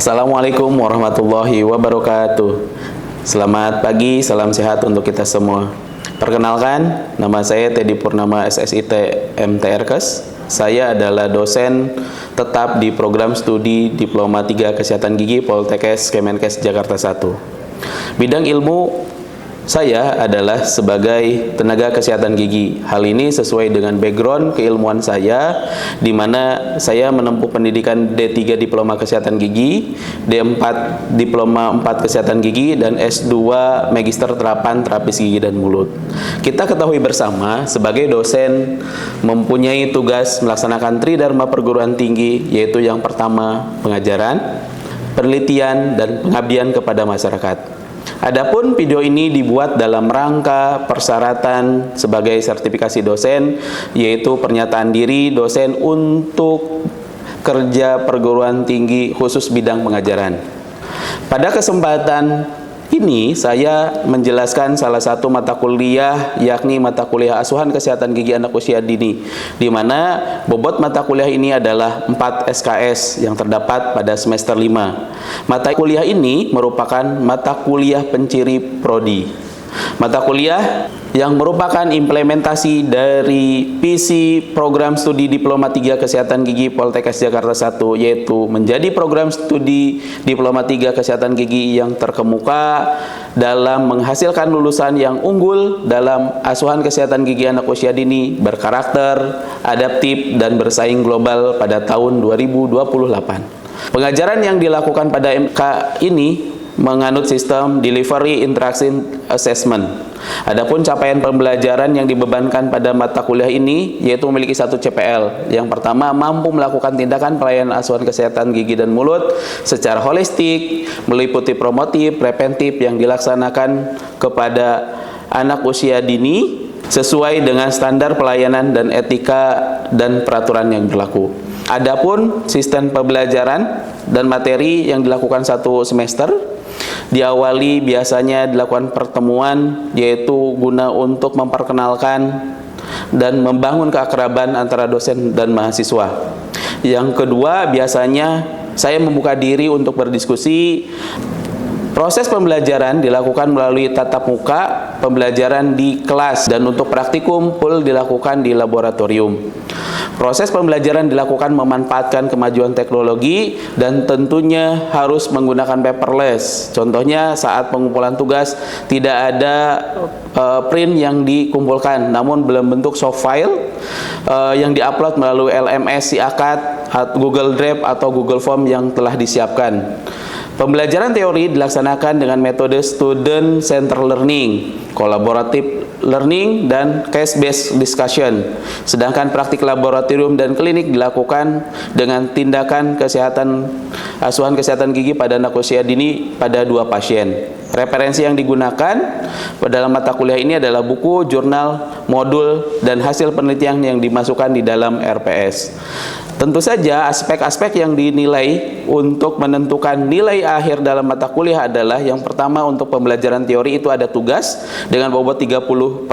Assalamualaikum warahmatullahi wabarakatuh. Selamat pagi, salam sehat untuk kita semua. Perkenalkan, nama saya Teddy Purnama SSIT MTRKes. Saya adalah dosen tetap di program studi Diploma 3 Kesehatan Gigi Poltekkes Kemenkes Jakarta 1. Bidang ilmu saya adalah sebagai tenaga kesehatan gigi. Hal ini sesuai dengan background keilmuan saya, di mana saya menempuh pendidikan D3 Diploma Kesehatan Gigi, D4 Diploma 4 Kesehatan Gigi, dan S2 Magister Terapan Terapis Gigi dan Mulut. Kita ketahui bersama, sebagai dosen mempunyai tugas melaksanakan tridharma perguruan tinggi, yaitu yang pertama pengajaran, penelitian, dan pengabdian kepada masyarakat. Adapun video ini dibuat dalam rangka persyaratan sebagai sertifikasi dosen, yaitu pernyataan diri dosen untuk kerja perguruan tinggi khusus bidang pengajaran. Pada kesempatan ini saya menjelaskan salah satu mata kuliah, yakni mata kuliah Asuhan Kesehatan Gigi Anak Usia Dini, di mana bobot mata kuliah ini adalah 4 SKS yang terdapat pada semester 5. Mata kuliah ini merupakan mata kuliah penciri prodi. Mata kuliah yang merupakan implementasi dari visi program studi Diploma 3 Kesehatan Gigi Poltekkes Jakarta 1, yaitu menjadi program studi Diploma 3 Kesehatan Gigi yang terkemuka dalam menghasilkan lulusan yang unggul dalam asuhan kesehatan gigi anak usia dini, berkarakter, adaptif, dan bersaing global pada tahun 2028. Pengajaran yang dilakukan pada MK ini menganut sistem Delivery Interaction Assessment. Adapun capaian pembelajaran yang dibebankan pada mata kuliah ini yaitu memiliki 1 CPL. Yang pertama, mampu melakukan tindakan pelayanan asuhan kesehatan gigi dan mulut secara holistik, meliputi promotif, preventif yang dilaksanakan kepada anak usia dini sesuai dengan standar pelayanan dan etika dan peraturan yang berlaku. Adapun sistem pembelajaran dan materi yang dilakukan 1 semester, diawali biasanya dilakukan pertemuan, yaitu guna untuk memperkenalkan dan membangun keakraban antara dosen dan mahasiswa. Yang kedua, biasanya saya membuka diri untuk berdiskusi. Proses pembelajaran dilakukan melalui tatap muka, pembelajaran di kelas, dan untuk praktikum full dilakukan di laboratorium. Proses pembelajaran dilakukan memanfaatkan kemajuan teknologi dan tentunya harus menggunakan paperless. Contohnya saat pengumpulan tugas tidak ada print yang dikumpulkan, namun dalam bentuk soft file yang diupload melalui LMS SIAKAD, Google Drive atau Google Form yang telah disiapkan. Pembelajaran teori dilaksanakan dengan metode student centered learning, collaborative learning, dan case-based discussion. Sedangkan praktik laboratorium dan klinik dilakukan dengan tindakan asuhan kesehatan gigi pada anak usia dini pada 2 pasien. Referensi yang digunakan dalam mata kuliah ini adalah buku, jurnal, modul, dan hasil penelitian yang dimasukkan di dalam RPS. Tentu saja aspek-aspek yang dinilai untuk menentukan nilai akhir dalam mata kuliah adalah yang pertama, untuk pembelajaran teori itu ada tugas dengan bobot 30%,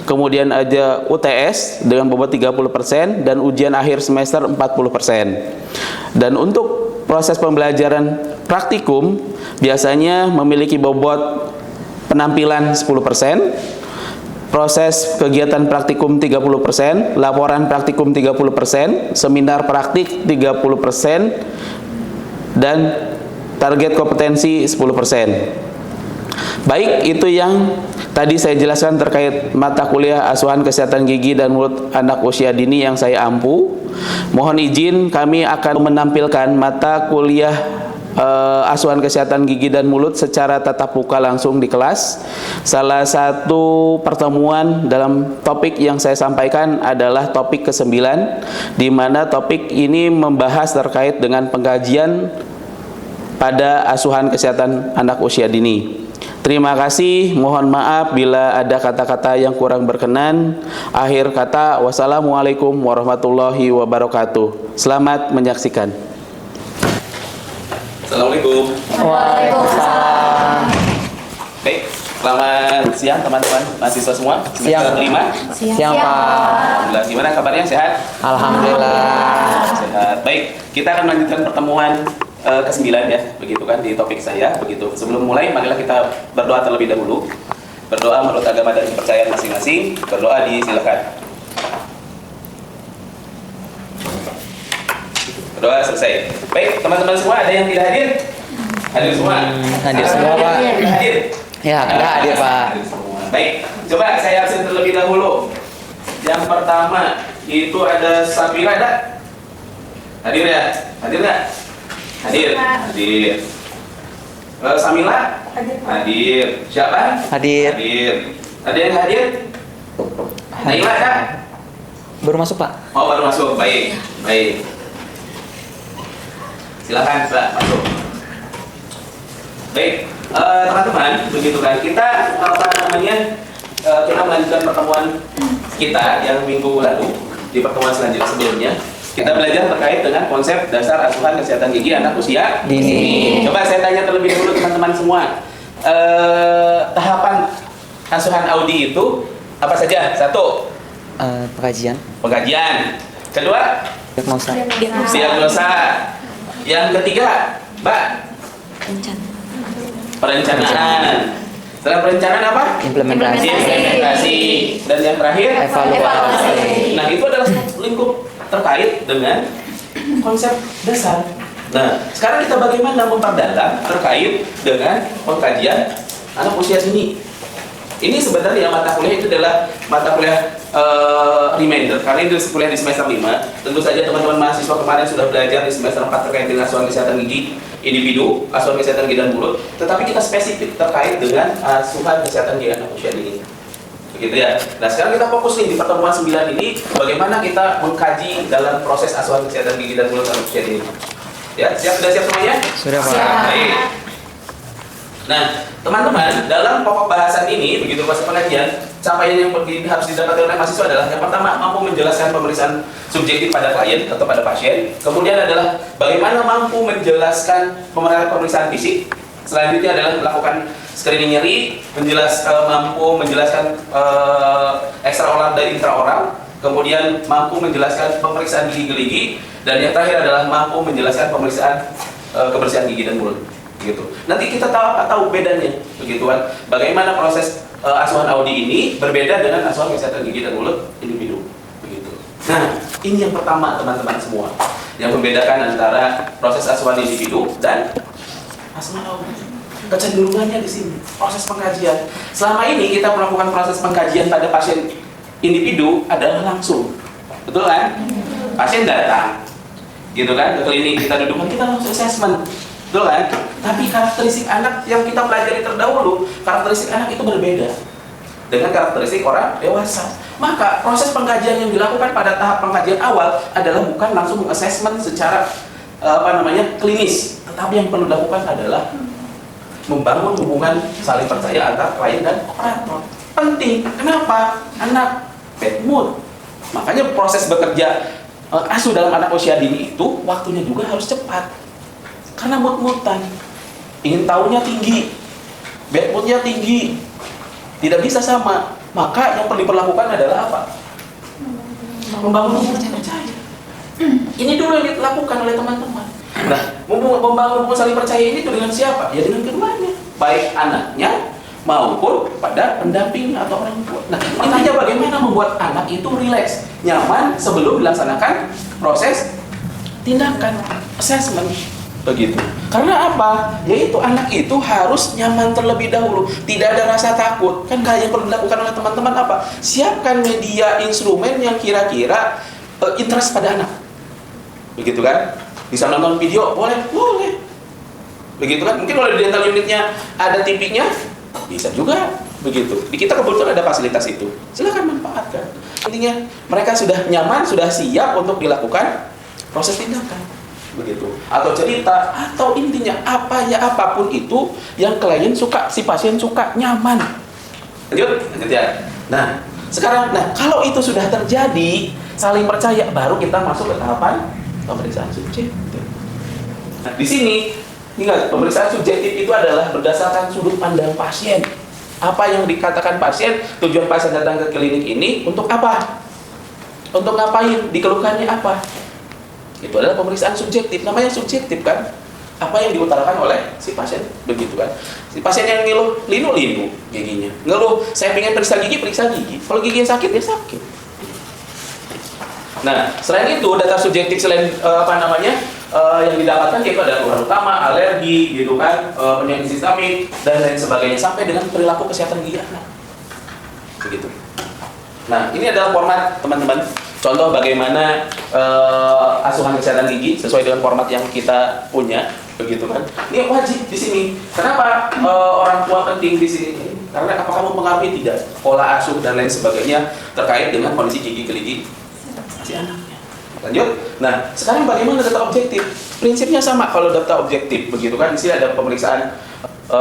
kemudian ada UTS dengan bobot 30%, dan ujian akhir semester 40%. Dan untuk proses pembelajaran praktikum biasanya memiliki bobot penampilan 10%, proses kegiatan praktikum 30%, laporan praktikum 30%, seminar praktik 30%, dan target kompetensi 10%. Baik, itu yang tadi saya jelaskan terkait mata kuliah asuhan kesehatan gigi dan mulut anak usia dini yang saya ampu. Mohon izin, kami akan menampilkan mata kuliah asuhan kesehatan gigi dan mulut secara tatap muka langsung di kelas. Salah satu pertemuan dalam topik yang saya sampaikan adalah topik ke-9, di mana topik ini membahas terkait dengan pengkajian pada asuhan kesehatan anak usia dini. Terima kasih, mohon maaf bila ada kata-kata yang kurang berkenan. Akhir kata, wassalamualaikum warahmatullahi wabarakatuh. Selamat menyaksikan. Assalamualaikum. Waalaikumsalam. Baik, selamat siang teman-teman mahasiswa semua. Siang. Semester 5. Siang, Pak. Alhamdulillah. Gimana kabarnya, sehat? Alhamdulillah. Sehat. Baik, kita akan melanjutkan pertemuan ke-9 ya, begitu kan di topik saya begitu. Sebelum mulai, marilah kita berdoa terlebih dahulu. Berdoa menurut agama dan kepercayaan masing-masing. Berdoa disilakan. Berdoa selesai. Baik, teman-teman semua ada yang tidak hadir? Hadir semua? Hadir semua, Pak. Hadir? Ya, kita hadir, Pak. Hadir semua. Baik, coba saya absen terlebih dahulu. Yang pertama itu ada Safira, ada? Hadir ya? Hadir nggak? Hadir. Hadir. Samila? Hadir. Siapa? Hadir. Hadir. Ada yang hadir? Naila ada? Baru masuk, Pak. Oh, baru masuk. Baik. Baik. Silakan, Pak, masuk. Baik, teman-teman, begitu kan? Kita kita melanjutkan pertemuan kita yang minggu lalu di pertemuan selanjutnya sebelumnya. Kita belajar terkait dengan konsep dasar asuhan kesehatan gigi anak usia dini. Coba saya tanya terlebih dahulu teman-teman semua. Tahapan asuhan Audi itu apa saja? Satu, Pengajian. pengkajian. Kedua, Diagnosa. diagnosa. Yang ketiga, Mbak, perencanaan. Setelah perencanaan apa? Implementasi. Implementasi. Dan yang terakhir, Evaluasi. Nah, itu adalah lingkup terkait dengan konsep dasar. Nah, sekarang kita bagaimana memperdalam terkait dengan pengkajian anak usia dini. Ini sebenarnya mata kuliah itu adalah mata kuliah reminder, karena itu kuliah di semester 5. Tentu saja teman-teman mahasiswa kemarin sudah belajar di semester 4 terkait dengan asuhan kesehatan gigi individu, asuhan kesehatan gigi dan mulut. Tetapi kita spesifik terkait dengan asuhan kesehatan gigi anak usia dini. Begitu ya. Nah, sekarang kita fokus nih di pertemuan 9 ini, bagaimana kita mengkaji dalam proses asuhan kesehatan gigi dan mulut anak usia dini. Ya, sudah siap semuanya? Sudah, Pak. Baik. Nah, teman-teman, dalam pokok bahasan ini, begitu pas pengajian, capaian yang harus didapatkan oleh mahasiswa adalah yang pertama, mampu menjelaskan pemeriksaan subjektif pada klien atau pada pasien. Kemudian adalah bagaimana mampu menjelaskan pemeriksaan fisik. Selanjutnya adalah melakukan screening nyeri, mampu menjelaskan ekstraoral dan intraoral. Kemudian mampu menjelaskan pemeriksaan gigi-geligi, dan yang terakhir adalah mampu menjelaskan pemeriksaan kebersihan gigi dan mulut. Gitu. Nanti kita tahu bedanya, begitu kan? Bagaimana proses asuhan Audi ini berbeda dengan asuhan kesehatan gigi dan mulut individu, begitu. Nah, ini yang pertama teman-teman semua, yang membedakan antara proses asuhan individu dan asuhan Audi. Kecenderungannya di sini, proses pengkajian. Selama ini kita melakukan proses pengkajian pada pasien individu adalah langsung, betul kan? Pasien datang, gitu kan? Ke klinik kita dudukkan, kita langsung assessment. Betul kan? Tapi karakteristik anak yang kita pelajari terdahulu, karakteristik anak itu berbeda dengan karakteristik orang dewasa. Maka proses pengkajian yang dilakukan pada tahap pengkajian awal adalah bukan langsung mengassessment secara klinis, tetapi yang perlu dilakukan adalah membangun hubungan saling percaya antar klien dan operator. Penting. Kenapa? Anak bad mood. Makanya proses bekerja asuh dalam anak usia dini itu waktunya juga harus cepat. Karena mood-moodan, ingin tahunya tinggi, bad moodnya tinggi, tidak bisa sama. Maka yang perlu diperlakukan adalah apa? Membangun hubungan percaya. Ini dulu yang dilakukan oleh teman-teman. Nah, membangun hubungan saling percaya ini dengan siapa? Ya dengan keduanya, baik anaknya maupun pada pendampingnya atau orang tua. Nah, intinya bagaimana membuat anak itu rileks, nyaman sebelum dilaksanakan proses tindakan assessment. Begitu. Karena apa? Yaitu anak itu harus nyaman terlebih dahulu, tidak ada rasa takut. Kan yang perlu dilakukan oleh teman-teman apa? Siapkan media instrumen yang kira-kira interest pada anak. Begitu kan? Bisa nonton video, boleh. Begitu kan? Mungkin kalau di dental unitnya ada TV-nya, bisa juga. Begitu. Di kita kebetulan ada fasilitas itu. Silakan manfaatkan. Intinya mereka sudah nyaman, sudah siap untuk dilakukan proses tindakan. Begitu, atau cerita, atau intinya apapun itu yang klien suka, si pasien suka, nyaman. Lanjut ya. Nah, sekarang, kalau itu sudah terjadi, saling percaya, baru kita masuk ke tahapan pemeriksaan subjektif. Nah, di sini, ingat, pemeriksaan subjektif itu adalah berdasarkan sudut pandang pasien. Apa yang dikatakan pasien, tujuan pasien datang ke klinik ini untuk apa? Untuk ngapain? Dikeluhkannya apa? Itu adalah pemeriksaan subjektif, namanya subjektif kan? apa yang diutarakan oleh si pasien, begitu kan. Si pasien yang ngeluh linu giginya, ngeluh saya pengen periksa gigi, kalau giginya sakit ya sakit. Nah, selain itu data subjektif selain yang didapatkan yaitu ada keluhan utama, alergi, gitu kan, penyakit sistemik dan lain sebagainya sampai dengan perilaku kesehatan gigi anak, begitu. Nah, ini adalah format teman-teman. Contoh bagaimana asuhan kesehatan gigi sesuai dengan format yang kita punya, begitu kan? Ini wajib di sini. Kenapa orang tua penting di sini? Karena apakah mempengaruhi tidak pola asuh dan lain sebagainya terkait dengan kondisi gigi keligi si anaknya. Lanjut. Nah, sekarang bagaimana data objektif? Prinsipnya sama kalau data objektif, begitu kan? Di sini ada pemeriksaan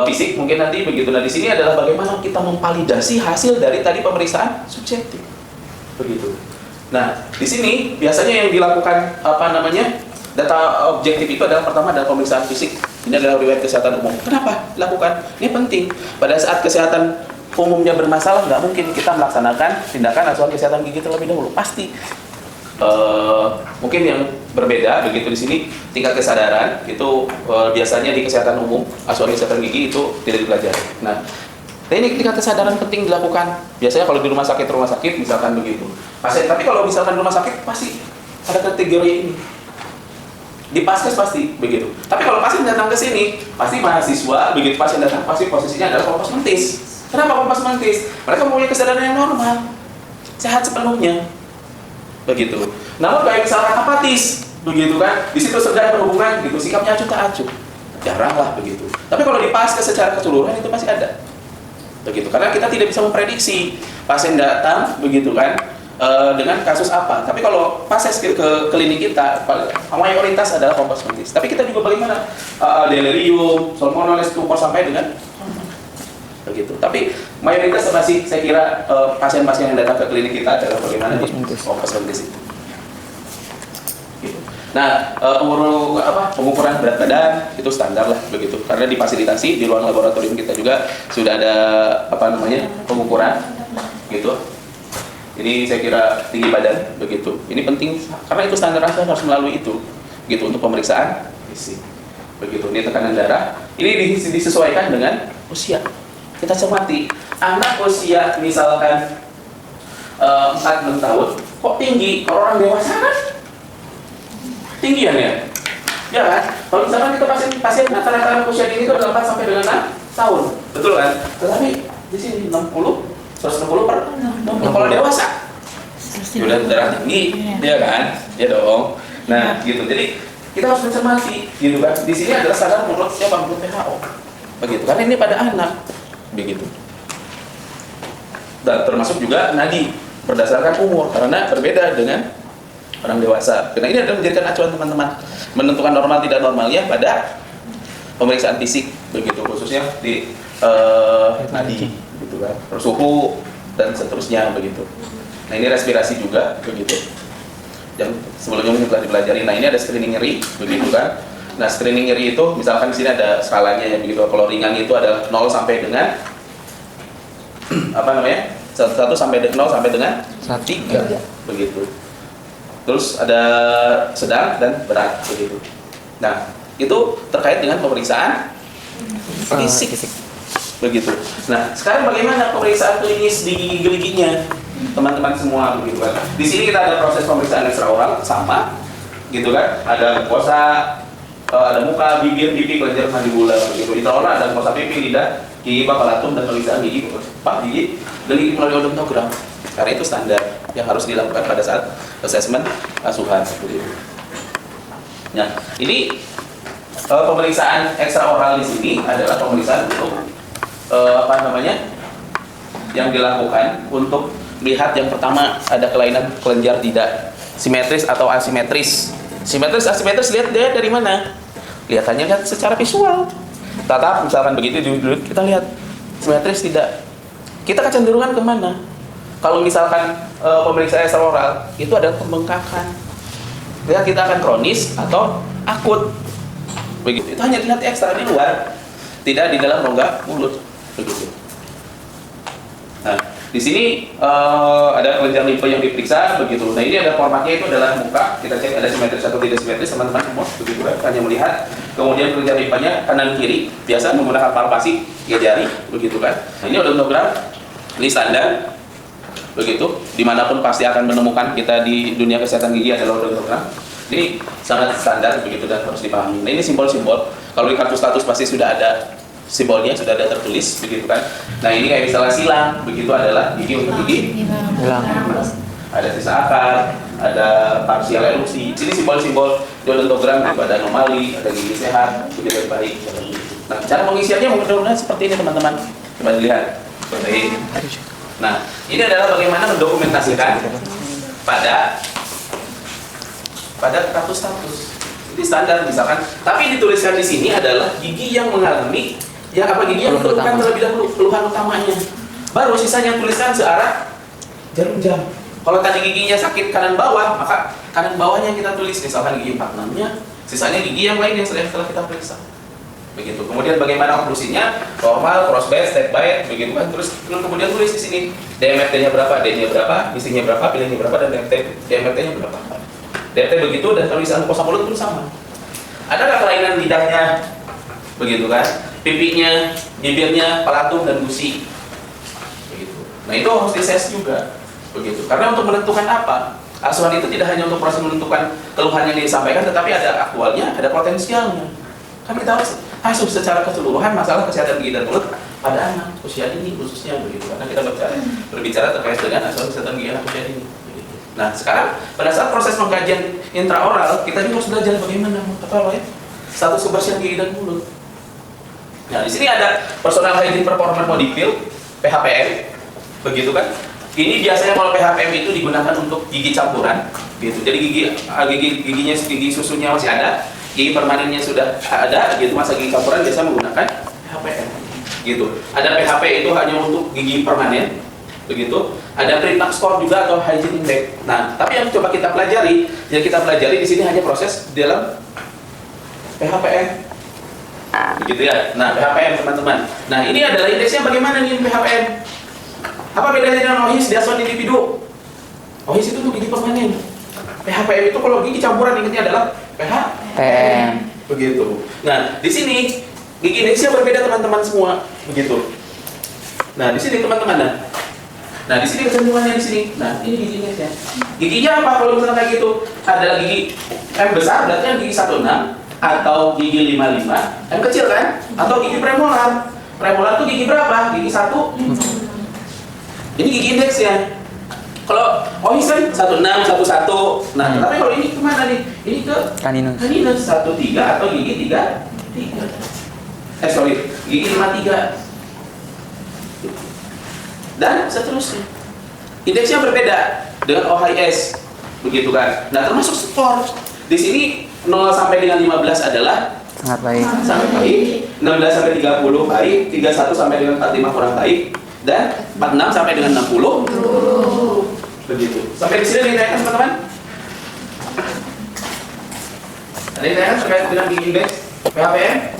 fisik mungkin nanti, begitu. Nah, di sini adalah bagaimana kita memvalidasi hasil dari tadi pemeriksaan subjektif, begitu. Nah, di sini biasanya yang dilakukan data objektif itu adalah pertama adalah pemeriksaan fisik. Ini adalah riwayat kesehatan umum. Kenapa dilakukan? Ini penting. Pada saat kesehatan umumnya bermasalah, nggak mungkin kita melaksanakan tindakan asuhan kesehatan gigi terlebih dahulu. Pasti. Mungkin yang berbeda begitu di sini tingkat kesadaran itu biasanya di kesehatan umum asuhan kesehatan gigi itu tidak dipelajari. Nah, ini tingkat kesadaran penting dilakukan. Biasanya kalau di rumah sakit misalkan begitu. Tapi kalau misalkan di rumah sakit pasti ada kategori ini. Di Paskes pasti begitu. Tapi kalau pasien datang ke sini, pasti mahasiswa begitu pasien datang pasti posisinya adalah kompas mentis. Kenapa kompas mentis? Mereka mempunyai kesadaran yang normal, sehat sepenuhnya, begitu. Namun kayak misalkan apatis, begitu kan? Di situ sedang berhubungan, gitu, sikapnya acuh tak acuh, jarang lah begitu. Tapi kalau di Paskes secara keseluruhan itu pasti ada, begitu. Karena kita tidak bisa memprediksi pasien datang, begitu kan? Dengan kasus apa. Tapi kalau pasien ke klinik kita mayoritas adalah kompas mentis. Tapi kita juga bagaimana delirium, salmonella, stupor sampai dengan begitu. Tapi mayoritas masih saya kira pasien-pasien yang datang ke klinik kita adalah bagaimana di kompas mentis itu. Gitu. Nah, pengukuran berat badan itu standar lah begitu. Karena difasilitasi di ruang laboratorium kita juga sudah ada pengukuran gitu. Ini saya kira tinggi badan begitu. Ini penting karena itu standar harus melalui itu gitu untuk pemeriksaan fisik. Begitu. Ini tekanan darah. Ini disesuaikan dengan usia. Kita cermati anak usia misalkan 4-6 tahun kok tinggi, kalau orang dewasa kan tinggian ya? Ya kan? Kalau misalkan kita pasien rata-rata usia dini itu 4 sampai dengan 6 tahun. Betul kan? Tetapi di sini 160 per 60 kalau dewasa sudah darah tinggi, ya kan? Ya dong. Nah, gitu. Jadi kita harus mencermati, gitu kan? Di sini adalah standar menurut siapa? Menurut WHO, begitu. Karena ini pada anak, begitu. Dan termasuk juga nadi berdasarkan umur, karena berbeda dengan orang dewasa. Karena ini adalah menjadikan acuan teman-teman menentukan normal tidak normalnya pada pemeriksaan fisik, begitu. Khususnya di nadi. Gitu kan, suhu dan seterusnya begitu. Nah, ini respirasi juga begitu. Yang sebelumnya mungkin telah dipelajari. Nah, ini ada screening nyeri begitu kan. Nah, screening nyeri itu misalkan di sini ada skalanya ya begitu. Kalau ringan itu ada 0 sampai dengan 1 sampai dengan 0 sampai dengan 3 begitu. Terus ada sedang dan berat begitu. Nah, itu terkait dengan pemeriksaan fisik. Begitu. Nah, sekarang bagaimana pemeriksaan klinis di gigi-giginya, teman-teman semua begitu kan? Di sini kita ada proses pemeriksaan ekstraoral sama, gitu kan? Ada mukosa, ada muka, bibir, pipi, kelenjar, mandibula begitu. Intraoral ada mukosa pipi, lidah, gigi, papalatum dan pemeriksaan gigi, gigi dan gigi melalui odontogram. Karena itu standar yang harus dilakukan pada saat asesmen asuhan begitu. Nah, ini pemeriksaan ekstraoral di sini adalah pemeriksaan untuk yang dilakukan untuk melihat yang pertama ada kelainan kelenjar tidak simetris atau asimetris. Simetris asimetris lihat dia dari mana? Kelihatannya kan secara visual. Tatap misalkan begitu dulu kita lihat simetris tidak. Kita kecenderungan kemana? Kalau misalkan pemeriksaan ekstraoral itu adalah pembengkakan. Lihat kita akan kronis atau akut. Begitu. Itu hanya dilihat ekstra di luar, tidak di dalam rongga mulut. Begitu. Nah, di sini ada kelenjar limfe yang diperiksa begitu. Nah, ini ada formatnya itu adalah muka. Kita cek ada simetris atau tidak simetris teman-teman semua begitu kan. Hanya melihat Kemudian kelenjar limfanya kanan kiri, biasa menggunakan palpasi tiga jari, begitu kan. Nah, ini odontogram, ini standar, begitu. Dimanapun pasti akan menemukan kita di dunia kesehatan gigi adalah odontogram. Ini sangat standar, begitu, dan harus dipahami. Nah, ini simbol-simbol. Kalau di kartu status pasti sudah ada simbolnya, sudah ada tertulis, begitu kan. Nah, ini kayak misalnya silang, begitu, adalah gigi untuk gigi Hilang. ada sisa akar, ada parsial erupsi. Sini simbol-simbol di odontogram, ada anomali, ada gigi sehat, begitu baik. Nah, cara pengisiannya mudah-mudahan seperti ini, teman-teman. Coba dilihat seperti ini. Nah, ini adalah bagaimana mendokumentasikan pada kartu status. Ini standar misalkan, tapi dituliskan di sini adalah gigi yang mengalami gigi yang keluhan terlebih dahulu, keluhan utamanya. Baru sisanya tuliskan searah jarum jam. Kalau tadi giginya sakit kanan bawah, maka kanan bawahnya kita tulis, misalkan gigi 46-nya, sisanya gigi yang lain yang setelah kita periksa. Begitu. Kemudian bagaimana oklusinya, normal, crossbite, step bite, begitu kan. Terus kemudian tulis di sini DMFT-nya berapa, D-nya berapa, misinya berapa, pilihnya berapa, dan DMFT-nya berapa. DMFT begitu, dan kalau misalnya mukosa mulut pun sama. Adakah kelainan lidahnya, begitu kan, pipinya, bibirnya, palatung, dan gusi. Begitu. Nah, itu harus dises juga. Begitu. Karena untuk menentukan apa, asuhan itu tidak hanya untuk proses menentukan keluhan yang disampaikan, tetapi ada aktualnya, ada potensialnya. Kan kita harus asuh secara keseluruhan masalah kesehatan gigi dan mulut pada anak usia ini khususnya, begitu. Karena kita berbicara terkait dengan asuhan kesehatan gigi anak usia ini. Begitu. Nah, sekarang pada saat proses pengkajian intraoral, kita juga harus belajar bagaimana status kebersihan gigi dan mulut. Nah, di sini ada personal hygiene performance modifil (PHPM), begitu kan? Ini biasanya kalau PHPM itu digunakan untuk gigi campuran, gitu. Jadi gigi susunya masih ada, gigi permanennya sudah ada, gitu. Masa gigi campuran biasa menggunakan PHPM, gitu. Ada PHP itu hanya untuk gigi permanen, begitu. Ada Pretax score juga atau hygiene index. Nah, tapi yang coba kita pelajari, di sini hanya proses dalam PHPM, begitu ya. Nah, PHPM, teman-teman. Nah, ini adalah indeksnya bagaimana nih PHPM? Apa bedanya dengan OHIS, diasuhan individu? OHIS itu untuk gigi permanen. PHPM itu kalau gigi campuran, ingatnya adalah PHPM. Begitu. Nah, di sini gigi indeksnya berbeda, teman-teman semua. Begitu. Nah, di sini teman-teman. Nah, di sini kecenderungannya di sini. Nah, ini gigi indeksnya. Giginya apa kalau misalnya kayak gitu? Ada gigi M besar, berarti yang gigi 16 atau gigi 55. M kecil kan? Atau gigi premolar. Premolar itu gigi berapa? Gigi 1. Ini gigi indeksnya. Kalau OHIS kan 16, 11. Nah, tapi kalau ini kemana nih? Ini ke Caninus 13 atau gigi 33. Gigi 53. Dan seterusnya. Indeksnya berbeda dengan OHIS, begitu kan? Nah, termasuk skor. Di sini 0 sampai dengan 15 adalah sangat baik. Sangat baik. 16 sampai 30 baik, 31 sampai dengan 45 kurang baik. Dan 46 sampai dengan 60 begitu. Sampai di sini ditanyakan, teman-teman? Ada yang ditanyakan terkait dengan gigi indeks PHPM?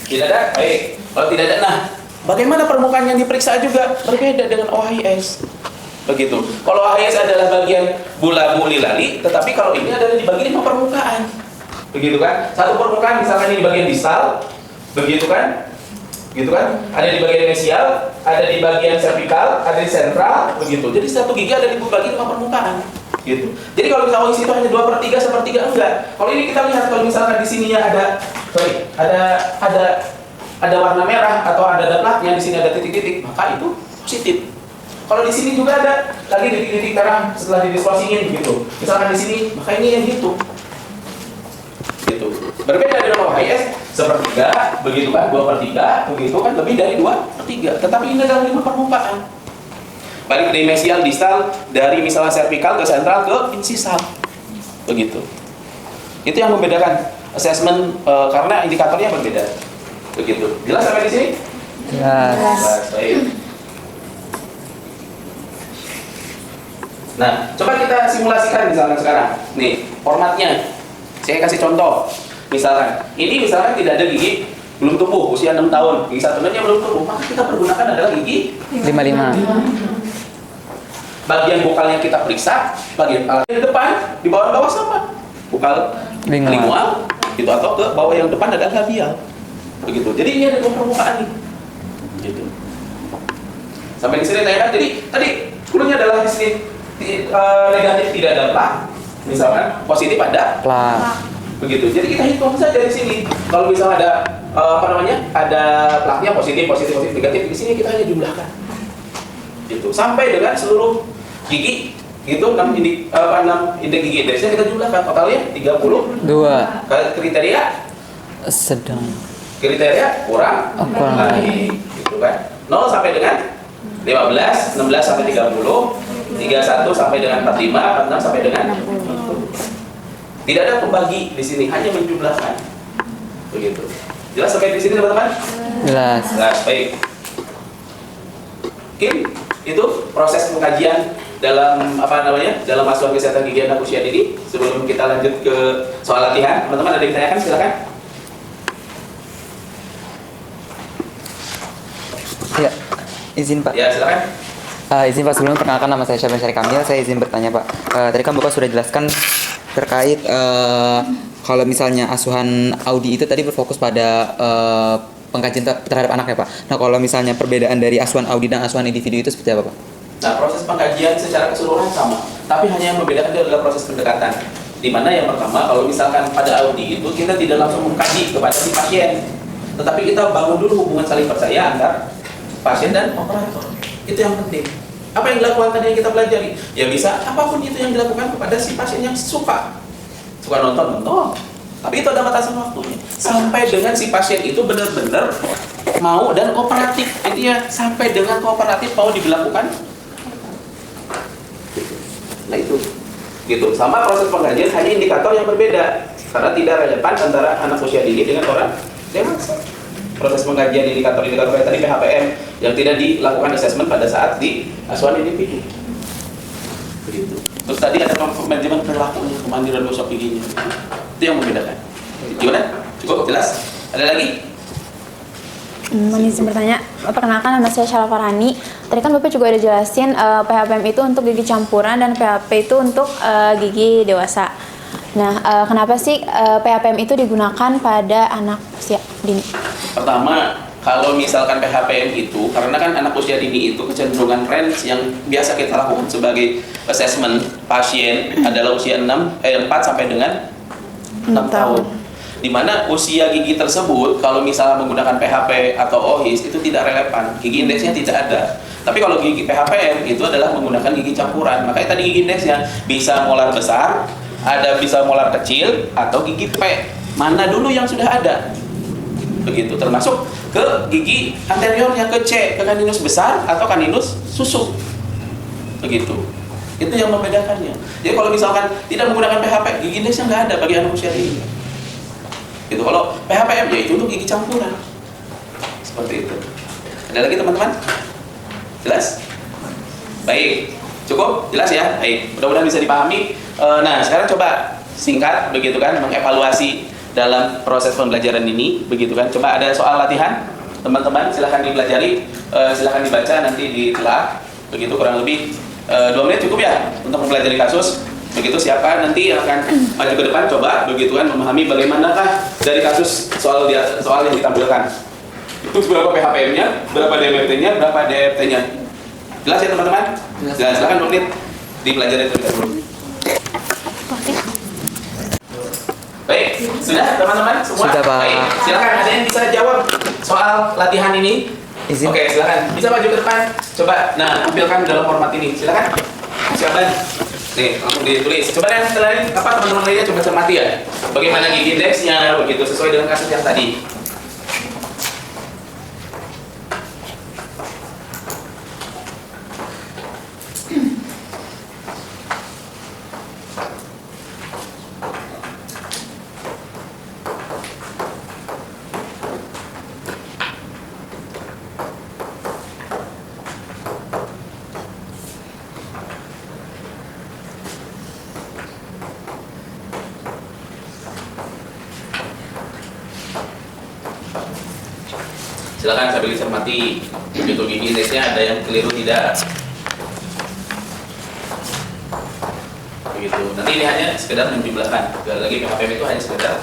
Tidak ada? Baik. Kalau tidak ada, nah, bagaimana permukaan yang diperiksa juga berbeda dengan OHIS. Begitu. Kalau OHIS adalah bagian bulabu lilali, tetapi kalau ini adalah dibagi 5 permukaan. Begitu kan? Satu permukaan misalkan ini di bagian distal, begitu kan? Gitu kan? Ada di bagian mesial, ada di bagian cervical, ada di sentral, begitu. Jadi satu gigi ada dibagi 5 permukaan, gitu. Jadi kalau misalnya OHIS itu hanya 2/3, 1/3 enggak. Kalau ini kita lihat, kalau misalkan di sininya ada warna merah atau ada plaknya, di sini ada titik-titik, maka itu positif. Kalau di sini juga ada lagi titik-titik merah setelah didistorsiin, begitu. Misalkan di sini, maka ini yang gitu. Gitu. Berbeda dengan OHIS, 1/3, begitu kan, 2/3, begitu kan, lebih dari 2/3. Tetapi ini adalah 5 permukaan. Balik dari mesial, distal, dari misalnya cervical ke sentral ke insisal, begitu. Itu yang membedakan assessment karena indikatornya berbeda, begitu. Jelas sampai di sini? Jelas. Baik. Nah, coba kita simulasikan misalkan sekarang. Nih, formatnya. Saya kasih contoh. Misalkan, ini misalkan tidak ada gigi belum tumbuh, usia 6 tahun, gigi 1-nya belum tumbuh, maka kita pergunakan adalah gigi 55. Bagian vokalnya kita periksa, bagian alat di depan, di bawah sama. Vokal lingual, gitu, atau ke bawah yang depan ada labial, begitu. Jadi ini ada dua permukaan nih, gitu. Sampai di sini ya. Jadi tadi klunya adalah di sini negatif tidak ada plak, misalkan positif ada Plak. begitu. Jadi kita hitung saja di sini. Kalau misalnya ada ada plaknya positif, negatif, di sini kita hanya jumlahkan, gitu. Sampai dengan seluruh gigi, gitu 6 indeks gigi indeksnya kita jumlahkan, totalnya 32. 2. Kriteria Sedang. kurang Kurang lagi, gitu kan. 0 sampai dengan 15, 16 sampai 30, 31 sampai dengan 45, 46 sampai dengan 60. Tidak ada pembagi di sini, hanya menjumlahkan. Begitu. Jelas sampai di sini teman-teman? Jelas. Jelas, baik. Mungkin itu proses pengkajian dalam dalam asuhan kesehatan gigi anak usia dini. Sebelum kita lanjut ke soal latihan, teman-teman ada yang ditanyakan, silakan. Ya, izin Pak. Ya, silakan. Izin Pak, sebelumnya perkenalkan nama saya Syabran Syari Kamil. Saya izin bertanya Pak. Tadi kan Bapak sudah jelaskan terkait kalau misalnya asuhan Audi itu tadi berfokus pada pengkajian terhadap anak ya Pak. Nah kalau misalnya perbedaan dari asuhan Audi dan asuhan individu itu seperti apa Pak? Nah, proses pengkajian secara keseluruhan sama, tapi hanya yang membedakan itu adalah proses pendekatan. Di mana yang pertama, kalau misalkan pada Audi itu kita tidak langsung mengkaji kepada si pasien, tetapi kita bangun dulu hubungan saling percaya antar pasien dan operator. Itu yang penting. Apa yang dilakukan tadi yang kita pelajari? Ya bisa apapun itu yang dilakukan kepada si pasien yang suka nonton. Tapi itu ada batasan waktunya. Sampai dengan si pasien itu benar-benar mau dan kooperatif. Intinya sampai dengan kooperatif mau dilakukan. Nah itu, gitu. Sama proses pengkajian hanya indikator yang berbeda karena tidak relevan antara anak usia dini dengan orang dewasa. Proses pengkajian indikator-indikator kayak tadi PHPM yang tidak dilakukan assessment pada saat di asuhan individu. Begitu. Terus tadi ada manajemen perilakunya, kemandirian gosok giginya. Itu yang membedakan. Gimana? Cukup jelas? Ada lagi? Izin bertanya, perkenalkan nama saya Syala Farhani. Tadi kan Bapak juga ada jelasin PHPM itu untuk gigi campuran dan PHP itu untuk gigi dewasa. Nah, kenapa sih PHPM itu digunakan pada anak usia dini? Pertama, kalau misalkan PHPM itu, karena kan anak usia dini itu kecenderungan range yang biasa kita lakukan sebagai assessment pasien adalah usia 4 sampai dengan 6 tahun. Di mana usia gigi tersebut kalau misalnya menggunakan PHP atau OHIS itu tidak relevan, gigi indeksnya tidak ada. Tapi kalau gigi PHPM itu adalah menggunakan gigi campuran. Makanya tadi gigi indeksnya bisa molar besar, ada bisa molar kecil atau gigi P. Mana dulu yang sudah ada? Begitu, termasuk ke gigi anteriornya, ke C, ke kaninus besar atau kaninus susuk. Begitu. Itu yang membedakannya. Jadi kalau misalkan tidak menggunakan PHP, gigi indeksnya nggak ada bagi anak usia dini. Gitu. Kalau PHPM ya itu untuk gigi campuran. Seperti itu. Ada lagi teman-teman? Jelas? Baik. Cukup? Jelas ya? Baik. Mudah-mudahan bisa dipahami. Nah, sekarang coba singkat begitu kan mengevaluasi dalam proses pembelajaran ini begitu kan. Coba ada soal latihan. Teman-teman silahkan dipelajari, silahkan dibaca nanti ditelah. Begitu kurang lebih 2 menit cukup ya untuk mempelajari kasus. Begitu siapa nanti akan maju ke depan coba begitu kan memahami bagaimanakah dari kasus soal yang ditampilkan. Itu berapa PHPM-nya, berapa DMFT-nya, berapa DFT-nya. Jelas ya teman-teman? Jelas. Silakan 2 menit dipelajari terlebih dahulu. Baik, sudah teman-teman semua? Sudah, Pak. Baik, silakan ada yang bisa jawab soal latihan ini? Izin. Oke, silakan. Bisa maju ke depan. Coba, nah, tampilkan dalam format ini. Silakan. Siapa? Nih, langsung ditulis. Coba yang lain, apa teman-teman lainnya coba cermati ya. Bagaimana gigi indeksnya, begitu sesuai dengan kasus yang tadi. Silakan sambil dicermati. Begitu gigi indeksnya ada yang keliru tidak? Begitu. Nanti ini hanya sekedar menjumlahkan. Sekali lagi PHPM itu hanya sekedar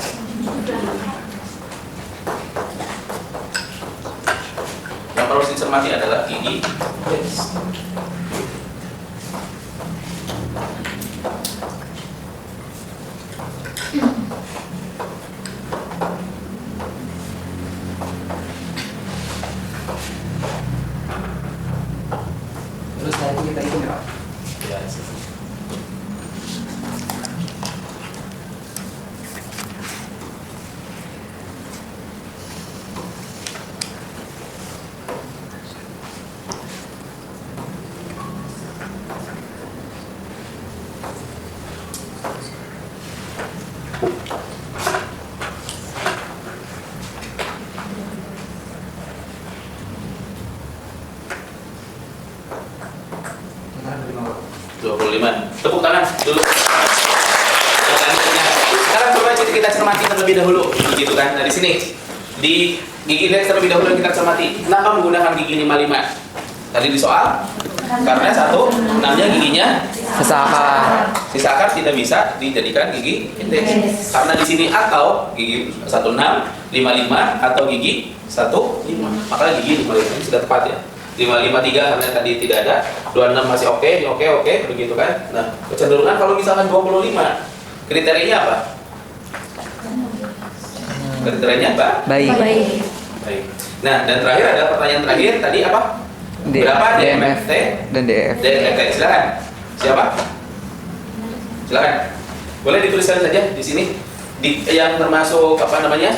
Yang perlu dicermati adalah gigi. Terus tadi kita itu Pak. Ya, Sekarang dari bawah. 25. Tepuk tangan dulu. Tepuk tangan. Sekarang coba kita cermati terlebih dahulu, begitu kan? Dari sini di gigi index terlebih dahulu kita cermati. Kenapa menggunakan gigi 55? Tadi di soal karena 1/6-nya giginya Sisa akar. sisa akar tidak bisa dijadikan gigi indeks. Karena di sini atau gigi 16, 55 atau gigi 15. Makanya gigi 55 ini sudah tepat ya. 553 karena tadi tidak ada, 26 masih oke, begitu kan. Nah, kecenderungan kalau misalkan 25, kriterianya apa? Kriterianya apa? Baik. Baik. Nah, dan terakhir ada pertanyaan terakhir tadi apa? Berapa DMFT dan DF? DMFT? Silakan. Siapa? Silakan. Boleh dituliskan saja di sini. Yang termasuk apa namanya?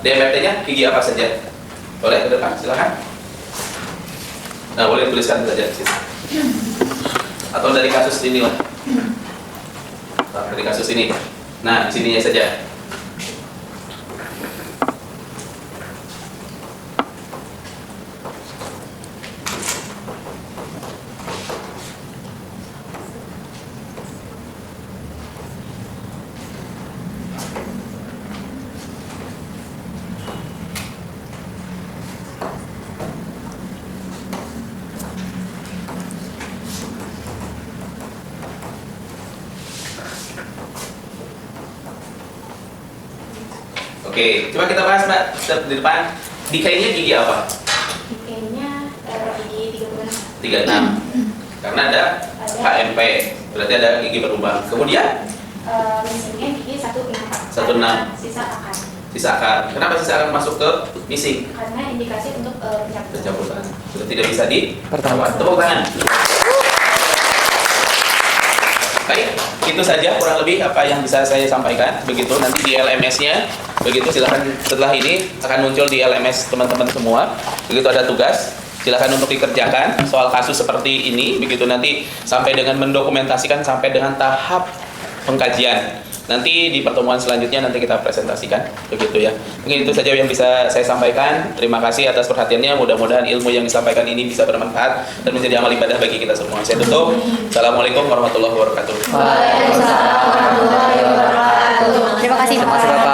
DMFT-nya gigi apa saja? Boleh ke depan, silakan. Nah, boleh tuliskan saja di sini. Atau dari kasus ini lah. Dari kasus ini. Nah, di sininya saja. Oke, coba kita bahas Mbak di depan. DK-nya gigi apa? Kayaknya gigi 36. Karena ada HMP, berarti ada gigi berlubang. Kemudian missingnya gigi 1/6. 1/6. Sisa akar. sisa akar. Kenapa sisa akar masuk ke missing? Karena indikasi untuk pencabutan. Pencabutan. Sudah tidak bisa Pertama. dirawat. Tepuk tangan. Baik, itu saja kurang lebih apa yang bisa saya sampaikan. Begitu nanti di LMS-nya, begitu silakan setelah ini akan muncul di LMS teman-teman semua. Begitu ada tugas, silakan untuk dikerjakan soal kasus seperti ini. Begitu nanti sampai dengan mendokumentasikan sampai dengan tahap pengkajian. Nanti di pertemuan selanjutnya nanti kita presentasikan, begitu ya. Mungkin itu saja yang bisa saya sampaikan. Terima kasih atas perhatiannya. Mudah-mudahan ilmu yang disampaikan ini bisa bermanfaat dan menjadi amal ibadah bagi kita semua. Saya tutup. Assalamualaikum warahmatullahi wabarakatuh. Waalaikumsalam warahmatullahi wabarakatuh. Terima kasih Bapak.